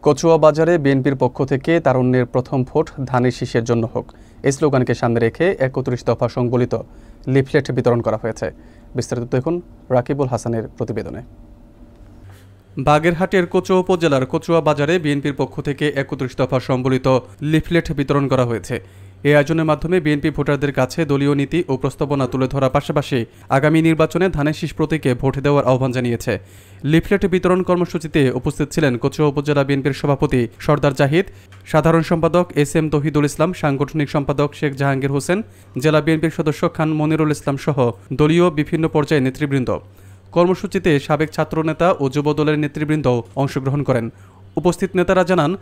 কচুয়া বাজারে বিএনপির পক্ষ থেকে তারুণ্যের প্রথম ভোট ধানের শীষের জন্য হোক এই স্লোগানকে সামনে রেখে ৩১ দফা সংবলিত লিফলেট বিতরণ করা হয়েছে। বিস্তারিত দেখুন রাকিবুল হাসানের প্রতিবেদনে। বাগেরহাটের কচুয়া উপজেলার কচুয়া বাজারে বিএনপির পক্ষ থেকে ৩১ দফা সংবলিত লিফলেট বিতরণ করা হয়েছে। এই আয়োজনের মাধ্যমে বিএনপি ভোটারদের কাছে দলীয় নীতি ও প্রস্তাবনা তুলে ধরার পাশাপাশি আগামী নির্বাচনে ধানের শীষ প্রতীকে ভোট দেওয়ার আহ্বান জানিয়েছে। লিফলেট বিতরণ কর্মসূচিতে উপস্থিত ছিলেন কচুয়া উপজেলা বিএনপির সভাপতি সরদার জাহিদ, সাধারণ সম্পাদক এস.এম. তৌহিদুল ইসলাম, সাংগঠনিক সম্পাদক শেখ জাহাঙ্গীর হোসেন, জেলা বিএনপির সদস্য খান মনিরুল ইসলাম সহ দলীয় বিভিন্ন পর্যায়ের নেতৃবৃন্দ। কর্মসূচিতে সাবেক ছাত্রনেতা ও যুবদলের নেতৃবৃন্দ অংশগ্রহণ করেন। উপস্থিত নেতারা জানান,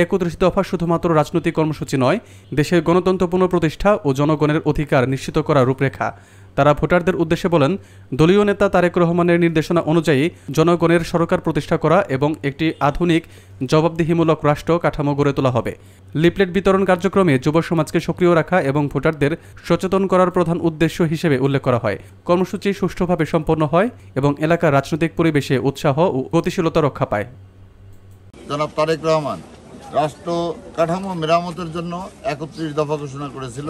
৩১ দফা শুধুমাত্র রাজনৈতিক কর্মসূচি নয়, দেশের গণতন্ত্র পুনঃপ্রতিষ্ঠা ও জনগণের অধিকার নিশ্চিত করার রূপরেখা। তারা ভোটারদের উদ্দেশ্যে বলেন, দলীয় নেতা তারেক রহমানের নির্দেশনা অনুযায়ী জনগণের সরকার প্রতিষ্ঠা করা এবং একটি আধুনিক জবাবদিহিমূলক রাষ্ট্র কাঠামো গড়ে তোলা হবে। লিফলেট বিতরণ কার্যক্রমে যুব সমাজকে সক্রিয় রাখা এবং ভোটারদের সচেতন করার প্রধান উদ্দেশ্য হিসেবে উল্লেখ করা হয়। কর্মসূচি সুষ্ঠুভাবে সম্পন্ন হয় এবং এলাকার রাজনৈতিক পরিবেশে উৎসাহ ও গতিশীলতা রক্ষা পায়। জনাব তারেক রহমান রাষ্ট্র কাঠামো মেরামতের জন্য ৩১ দফা ঘোষণা করেছিল।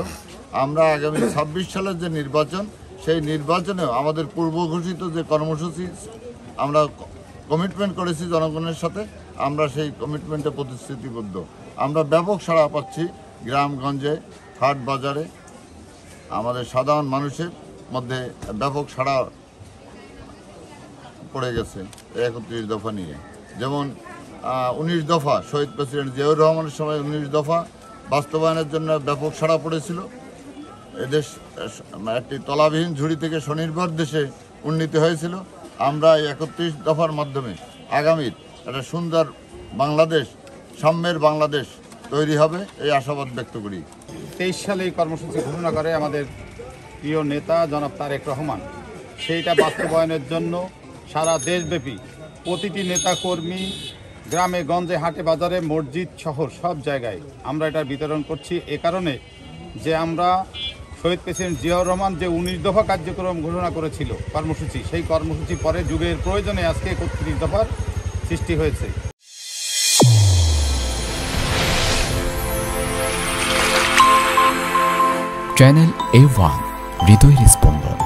আমরা আগামী ২৬ সালের যে নির্বাচন, সেই নির্বাচনেও আমাদের পূর্ব ঘোষিত যে কর্মসূচি আমরা কমিটমেন্ট করেছি জনগণের সাথে, আমরা সেই কমিটমেন্টে প্রতিশ্রুতিবদ্ধ। আমরা ব্যাপক সাড়া পাচ্ছি গ্রামগঞ্জে, হাট বাজারে, আমাদের সাধারণ মানুষের মধ্যে ব্যাপক সাড়া পড়ে গেছে ৩১ দফা নিয়ে। যেমন ১৯ দফা শহীদ প্রেসিডেন্ট জিয়াউর রহমানের সময় ১৯ দফা বাস্তবায়নের জন্য ব্যাপক সাড়া পড়েছিল। এদেশ একটি তলাবিহীন ঝুড়ি থেকে স্বনির্ভর দেশে উন্নীত হয়েছিল। আমরা এই ৩১ দফার মাধ্যমে আগামীর একটা সুন্দর বাংলাদেশ, সাম্যের বাংলাদেশ তৈরি হবে, এই আশাবাদ ব্যক্ত করি। ২৩ সালে এই কর্মসূচি ঘোষণা করে আমাদের প্রিয় নেতা জনাব তারেক রহমান। সেইটা বাস্তবায়নের জন্য সারা দেশব্যাপী প্রতিটি নেতা কর্মী, গ্রামে গঞ্জে, হাটে বাজারে, মসজিদ শহর সব জায়গায় আমরা এটা বিতরণ করছি। এ কারণে যে আমরা শহীদ প্রেসিডেন্ট জিয়াউর রহমান যে ১৯ দফা কার্যক্রম ঘোষণা করেছিল কর্মসূচি, সেই কর্মসূচি পরে যুগের প্রয়োজনে আজকে ৩১ দফার সৃষ্টি হয়েছে। চ্যানেল A1 হৃদয়ের স্পন্দন।